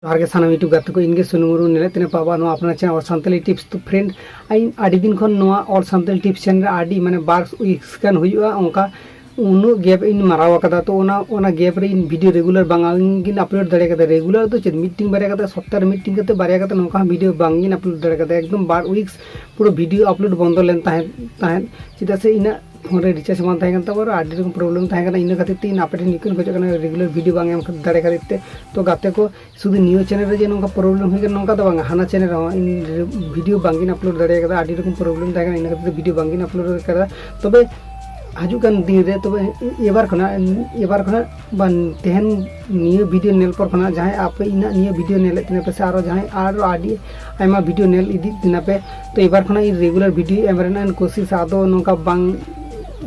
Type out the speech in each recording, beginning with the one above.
जोहार गे सानाम यूट्यूब गाते को इनगे सुनु मुर्मू नेले तेने पाबा नो अपना चैनल और सानताली टिप्स। तो फ्रेंड आई आडी दिन खन नोआ और सानताली टिप्स चैनल आडी माने बार उइक्स कान हुयुआ ओंका उनु गैप इन माराव कदा। तो ओना गैप रे इन वीडियो रेगुलर बांगिन अपलोड दाड़े कदा। रेगुलर तो चेद मीटिंग बारे कदा सप्ताह मीटिंग कते बारे कदा नोका वीडियो बांगिन अपलोड दाड़े कदा। एकदम बार उइक्स पूरा वीडियो अपलोड बंद लेन ताहें चेदा से इना फोन रे रिचार्ज मान ताहें तब आडी रकम प्रॉब्लम ताहें कना इन खातिर ते इन आपे निकन खोज कना रेगुलर वीडियो बांग एम दाड़े खातिर ते। तो गाते को शुद्ध न्यू चैनल रे जे नोका प्रॉब्लम होय नोका दो बांग हाना चैनल रे इन वीडियो बांगिन अपलोड दाड़े कदा। आडी रकम प्रॉब्लम ताहें इन खातिर वीडियो बांगिन अपलोड कदा। तबे हजुकान दिन रे तो एबार खना बन तेहन नियो वीडियो नेल पर खना जहां आप इना नियो वीडियो नेल तिना पे आरो जहां आरो आडी आयमा वीडियो नेल इदी तिना पे। तो एबार खना रेगुलर वीडियो एमरेना कोशिश आदो नोका बांग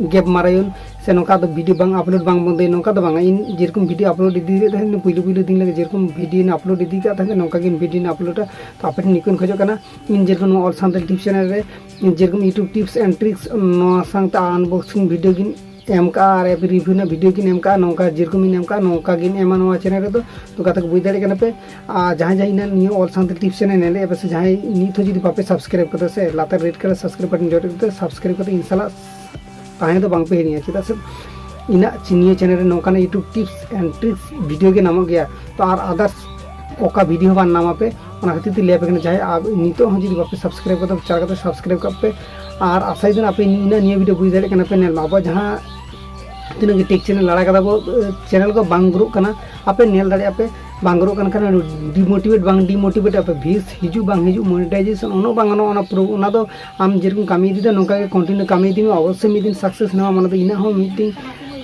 गैप मारायुन से नोका तो वीडियो बांग अपलोड बांग बंदे नोका तो बांग इन जेरकम वीडियो अपलोड इदी रे तहन पुइलो दिन लगे जेरकम वीडियो अपलोड इदी का तहन नोका गिन वीडियो अपलोड। तो आपे निकन खोजो कना इन जेरकम ऑल सानताली टिप्स चैनल रे जेरकम यूट्यूब टिप्स एंड ट्रिक्स नो संगता अनबॉक्सिंग वीडियो गिन एम का और रिव्यू ना वीडियो गिन एम का नोका जेरकम इन एम का नोका गिन एमा नोवा चैनल रे तो गातक बुझ दाड़े कना पे जहां जहां इन नियो ऑल सानताली टिप्स चैनल नेले बस जहां नीत हो जदी बापे सब्सक्राइब करते से लाता रेड कलर सब्सक्राइब बटन जोड़ करते सब्सक्राइब करते इंशाल्लाह ताहे तो बांग पे हिनिया चेदा से इना चिनिया चैनल रे नोका YouTube tips and tricks video के नाम गया। तो आर अदर्स ओका वीडियो बान नामा पे ओना खातिर ते लेपे चाहे आप नितो हो जदी बापे सब्सक्राइब करते चार करते सब्सक्राइब कर पे और आसाई दिन आपे इना निया वीडियो बुझ दाड़े कना पे नेल बाबा जहां तिना के टेक चैनल लड़ा कदा बो चैनल को बांग ग्रुप कना आपे नेल दाड़े आपे बांग ग्रुप कना डिमोटिवेट आपे भीस हिजु बांग हिजु मोनेटाइजेशन ओनो बांग ओना प्रो ओना दो आम जेरकम कामी दिदा नोका के कंटिन्यू कामी दिमे अवश्य मिदिन सक्सेस ना माने इना हो मीटिंग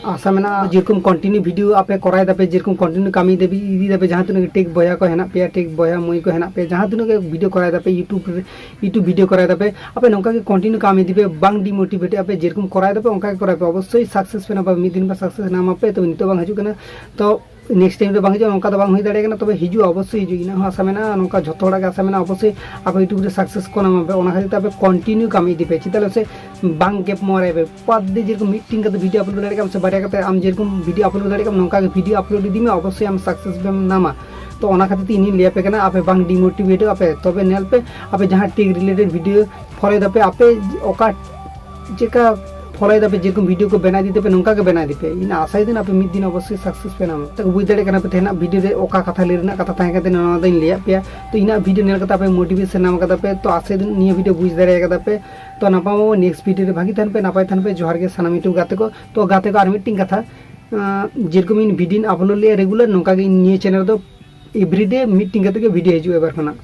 आशा मेना जेरकम कंटिन्यू वीडियो आपे कराय दापे जेरकम कंटिन्यू कामी देबी इदी दापे जहां तिना टेक बया को हेना पे टेक बया मुई को हेना पे जहां तिना के वीडियो कराय दापे यूट्यूब वीडियो कराय दापे आपे नोका के कंटिन्यू कामी दिबे बांग डिमोटिवेट आपे जेरकम कराय दापे ओंका के कराय पे अवश्य सक्सेस पेना बा मिदिन बा सक्सेस नाम आपे। तो नितो बांग हजु कना तो नेक्स्ट टाइम रे बांग जो नोका तो बांग होई दाड़े कना तबे हिजु अवश्य हिजु इना आशा मेना नोका झोतो हड़ा के आशा मेना अवश्य आप यूट्यूब रे सक्सेस को नाम पे ओना खातिर आपे कंटिन्यू कामी दिबे चिताले से बांग गैप मारे पे पद दे जेरकम मीटिंग के वीडियो अपलोड दाड़े कम से बारे के आम जेरकम वीडियो अपलोड दाड़े कम नोका के वीडियो अपलोड दिमे अवश्य हम सक्सेस पे नामा। तो ओना खातिर इनी लिया पे कना आपे बांग डिमोटिवेट आपे तबे नेल पे आपे जहां टेक रिलेटेड वीडियो फॉलो दापे आपे ओका जेका फॉलो दापे जेरकम वीडियो को बना दीते पे नोका के बना दीपे इन आशा दिन आपे मिद दिन अवश्य सक्सेस पे नाम तक बुझ दाड़े कना पे तेना वीडियो रे ओका कथा लेरना कथा ताहे कते नोना दिन लिया पे। तो इना वीडियो नेल कता पे मोटिवेशन नाम कता पे तो आशा दिन निया वीडियो बुझ दाड़े कता पे। तो नापामो नेक्स्ट वीडियो रे भागी थान पे नापाय थान पे जोहार गे सानाम यूट्यूब गाते को। तो गाते को आर मीटिंग कथा जेरकम इन वीडियो अपलोड ले रेगुलर नोका के निया चैनल दो एवरीडे मीटिंग कते के वीडियो हिजु एबार खना।